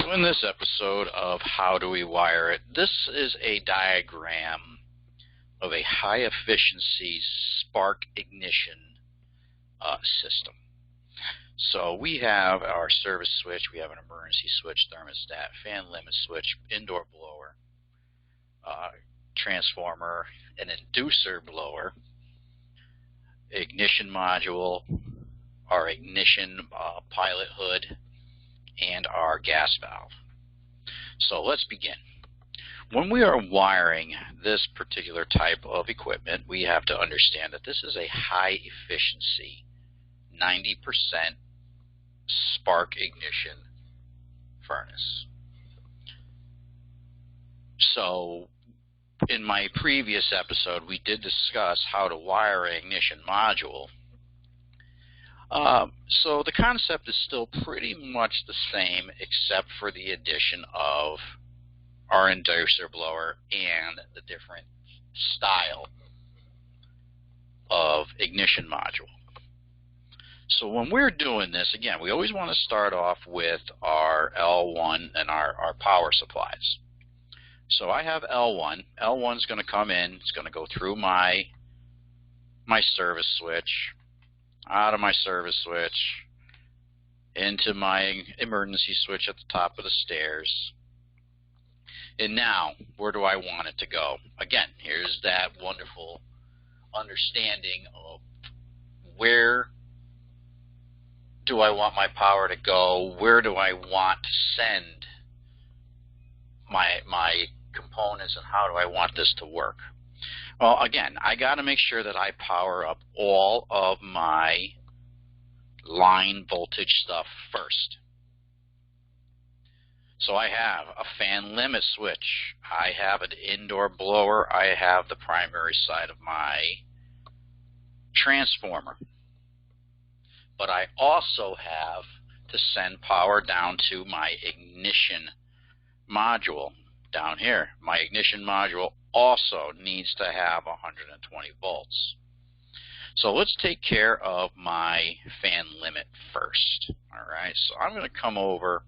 So in this episode of How Do We Wire It, this is a diagram of a high efficiency spark ignition system. So we have our service switch, we have an emergency switch, thermostat, fan limit switch, indoor blower, transformer, an inducer blower, ignition module, our ignition pilot hood, and our gas valve. So let's begin. When we are wiring this particular type of equipment, we have to understand that this is a high efficiency 90% spark ignition furnace. So in my previous episode we did discuss how to wire an ignition module. So the concept is still pretty much the same, except for the addition of our inducer blower and the different style of ignition module. So when we're doing this, again, we always want to start off with our L1 and our power supplies. So I have L1. L1 is going to come in. It's going to go through my service switch, out of my service switch, into my emergency switch at the top of the stairs. And now, where do I want it to go? Again, here's that wonderful understanding of where do I want my power to go, where do I want to send my components, and how do I want this to work? Well, again, I got to make sure that I power up all of my line voltage stuff first. So I have a fan limit switch, I have an indoor blower, I have the primary side of my transformer. But I also have to send power down to my ignition module down here. My ignition module also needs to have 120 volts. So let's take care of my fan limit first. Alright, so I'm going to come over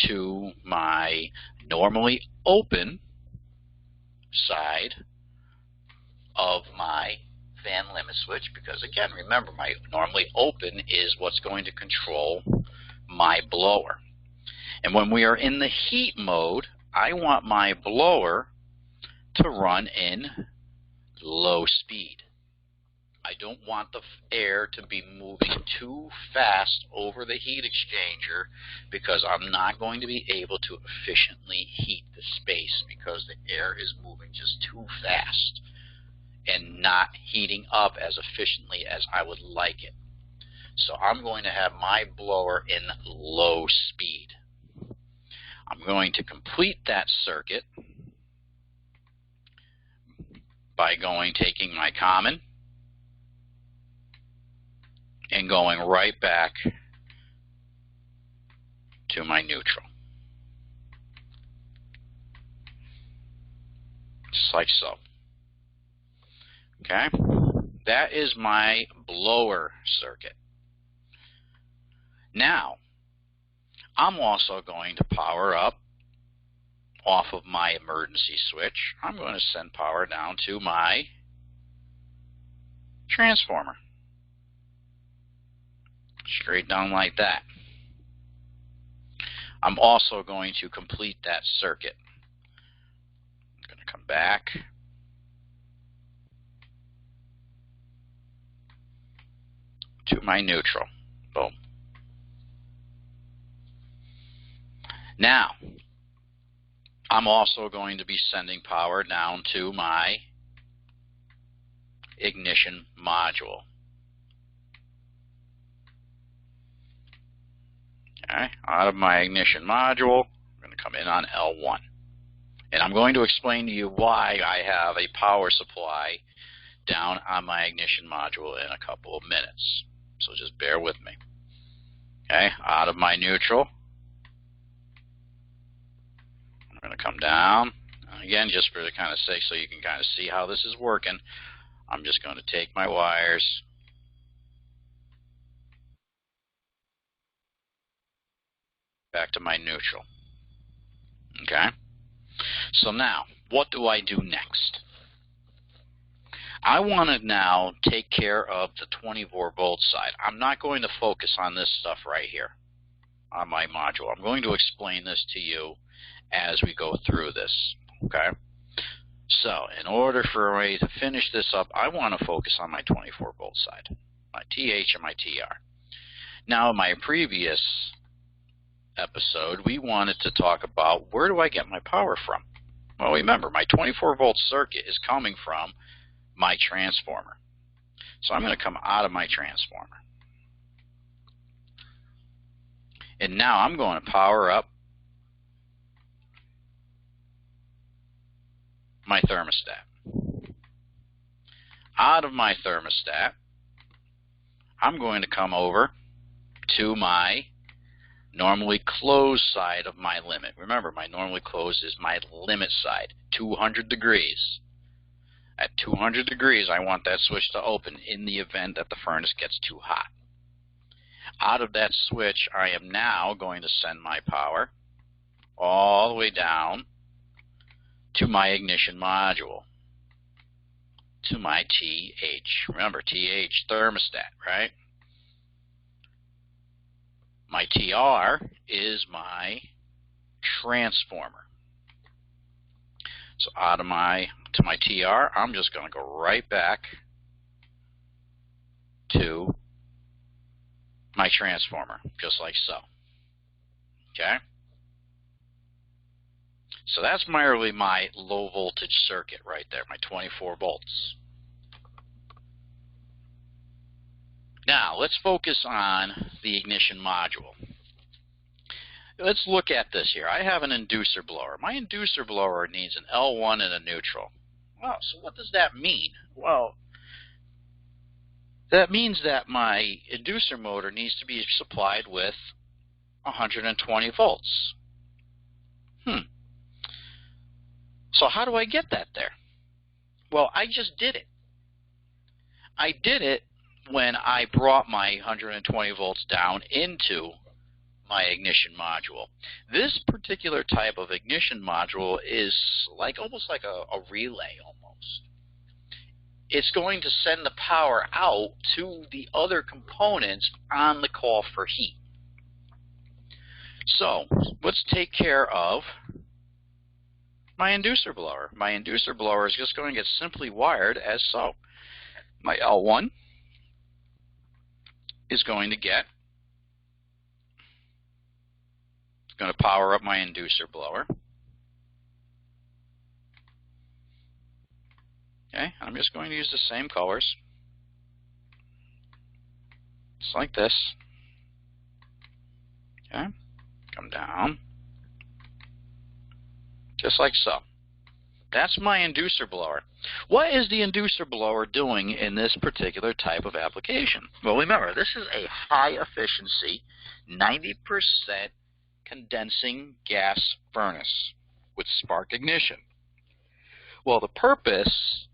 to my normally open side of my fan limit switch, because again, remember, my normally open is what's going to control my blower. And when we are in the heat mode, I want my blower to run in low speed. I don't want the air to be moving too fast over the heat exchanger, because I'm not going to be able to efficiently heat the space because the air is moving just too fast and not heating up as efficiently as I would like it. So I'm going to have my blower in low speed. I'm going to complete that circuit by taking my common and going right back to my neutral. Just like so. Okay? That is my blower circuit. Now, I'm also going to power up off of my emergency switch. I'm going to send power down to my transformer. Straight down like that. I'm also going to complete that circuit. I'm going to come back to my neutral. Boom. Now, I'm also going to be sending power down to my ignition module. Okay, out of my ignition module, I'm going to come in on L1. And I'm going to explain to you why I have a power supply down on my ignition module in a couple of minutes. So just bear with me. Okay, out of my neutral, I'm going to come down. And again, just for the kind of sake, so you can kind of see how this is working, I'm just going to take my wires, back to my neutral. Okay? So now, what do I do next? I want to now take care of the 24-volt side. I'm not going to focus on this stuff right here on my module. I'm going to explain this to you as we go through this. Okay? So, in order for me to finish this up, I want to focus on my 24-volt side, my TH and my TR. Now, in my previous episode, we wanted to talk about where do I get my power from? Well, remember, my 24-volt circuit is coming from my transformer. So I'm going to come out of my transformer. And now I'm going to power up my thermostat. Out of my thermostat, I'm going to come over to my normally closed side of my limit. Remember, my normally closed is my limit side, 200 degrees. At 200 degrees, I want that switch to open in the event that the furnace gets too hot. Out of that switch, I am now going to send my power all the way down to my ignition module, to my TH. Remember, TH, thermostat, right? My TR is my transformer. So out of to my TR, I'm just going to go right back to my transformer, just like so. Okay? So that's merely my low voltage circuit right there, my 24 volts. Now, let's focus on the ignition module. Let's look at this here. I have an inducer blower. My inducer blower needs an L1 and a neutral. Well, so what does that mean? Well, that means that my inducer motor needs to be supplied with 120 volts. So how do I get that there? Well, I just did it. I did it when I brought my 120 volts down into my ignition module. This particular type of ignition module is almost like a relay almost. It's going to send the power out to the other components on the call for heat. So let's take care of my inducer blower. My inducer blower is just going to get simply wired as so. My L1 is going to power up my inducer blower. Okay, I'm just going to use the same colors. Just like this. Okay, come down. Just like so. That's my inducer blower. What is the inducer blower doing in this particular type of application? Well, remember, this is a high efficiency, 90% condensing gas furnace with spark ignition. Well, the purpose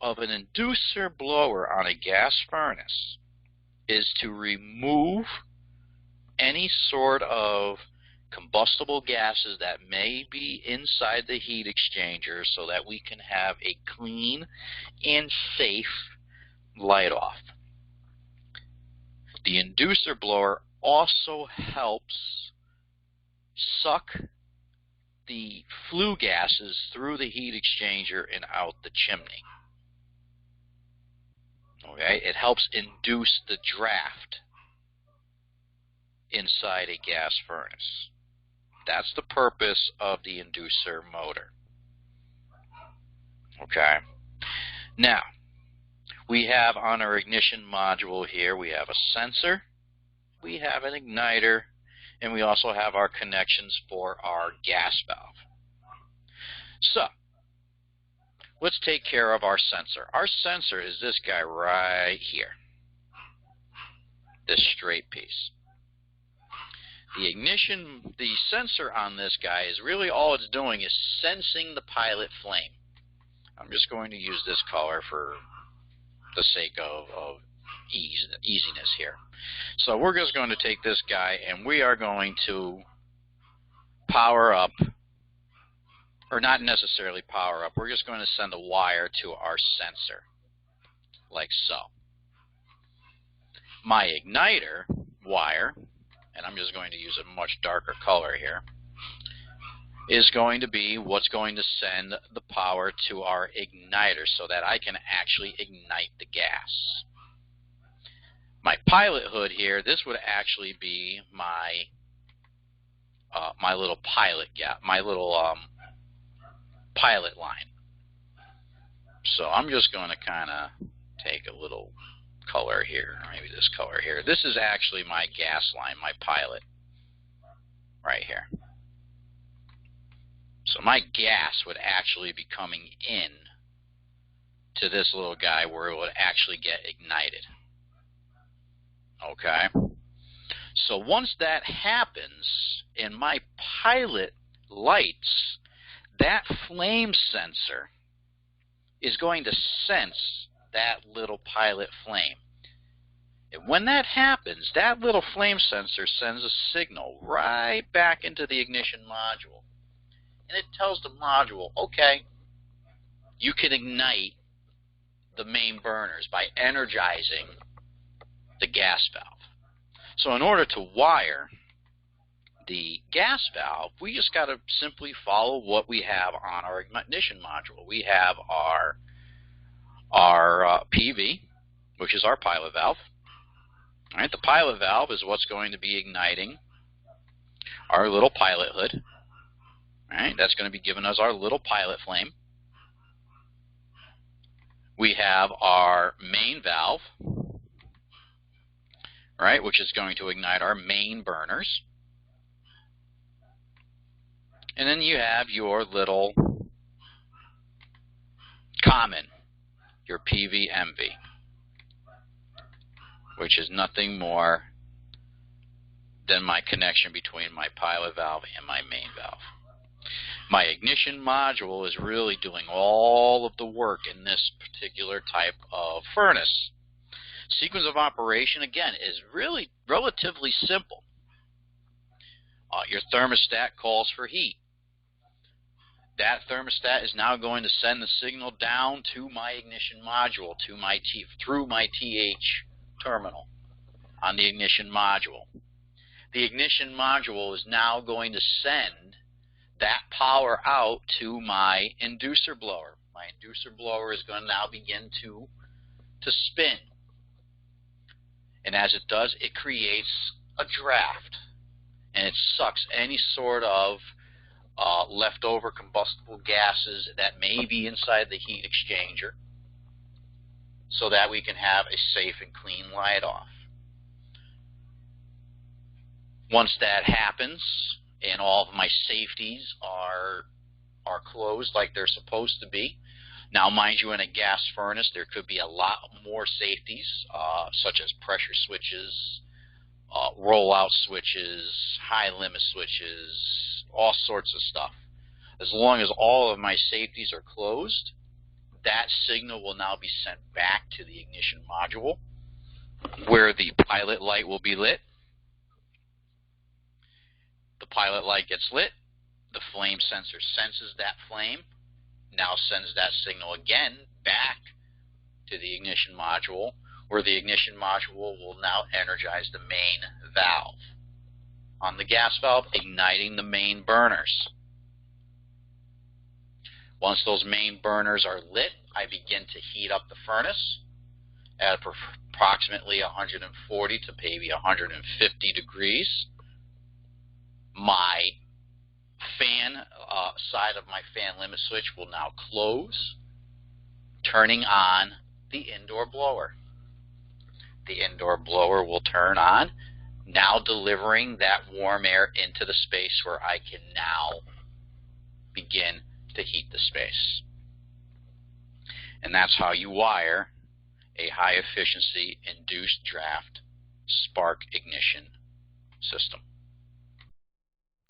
of an inducer blower on a gas furnace is to remove any sort of combustible gases that may be inside the heat exchanger so that we can have a clean and safe light off. The inducer blower also helps suck the flue gases through the heat exchanger and out the chimney. Okay, it helps induce the draft inside a gas furnace. That's the purpose of the inducer motor. Okay. Now, we have on our ignition module here, we have a sensor, we have an igniter, and we also have our connections for our gas valve. So, let's take care of our sensor. Our sensor is this guy right here. This straight piece. The sensor on this guy is really all it's doing is sensing the pilot flame. I'm just going to use this color for the sake of easiness here. So we're just going to take this guy and we are going to power up, or not necessarily power up, we're just going to send a wire to our sensor, like so. My igniter wire, and I'm just going to use a much darker color here, is going to be what's going to send the power to our igniter so that I can actually ignite the gas. My pilot hood here, this would actually be my my little pilot pilot line. So I'm just going to kind of take a little color here, maybe this color here. This is actually my gas line, my pilot, right here. So my gas would actually be coming in to this little guy where it would actually get ignited. Okay? So once that happens, in my pilot lights, that flame sensor is going to sense that little pilot flame. And when that happens, that little flame sensor sends a signal right back into the ignition module. And it tells the module, okay, you can ignite the main burners by energizing the gas valve. So in order to wire the gas valve, we just got to simply follow what we have on our ignition module. We have our PV, which is our pilot valve. All right, the pilot valve is what's going to be igniting our little pilot hood. All right, that's going to be giving us our little pilot flame. We have our main valve, right, which is going to ignite our main burners. And then you have your little common, your PV-MV, which is nothing more than my connection between my pilot valve and my main valve. My ignition module is really doing all of the work in this particular type of furnace. Sequence of operation, again, is really relatively simple. Your thermostat calls for heat. That thermostat is now going to send the signal down to my ignition module, through my TH terminal on the ignition module. The ignition module is now going to send that power out to my inducer blower. My inducer blower is going to now begin to spin. And as it does, it creates a draft. And it sucks any sort of leftover combustible gases that may be inside the heat exchanger so that we can have a safe and clean light off. Once that happens and all of my safeties are closed like they're supposed to be, now mind you, in a gas furnace there could be a lot more safeties such as pressure switches, rollout switches, high limit switches, all sorts of stuff. As long as all of my safeties are closed, that signal will now be sent back to the ignition module where the pilot light will be lit. The pilot light gets lit, the flame sensor senses that flame, now sends that signal again back to the ignition module, where the ignition module will now energize the main valve on the gas valve, igniting the main burners. Once those main burners are lit, I begin to heat up the furnace at approximately 140 to maybe 150 degrees. My fan side of my fan limit switch will now close, turning on the indoor blower. The indoor blower will turn on, now delivering that warm air into the space where I can now begin to heat the space. And that's how you wire a high efficiency induced draft spark ignition system.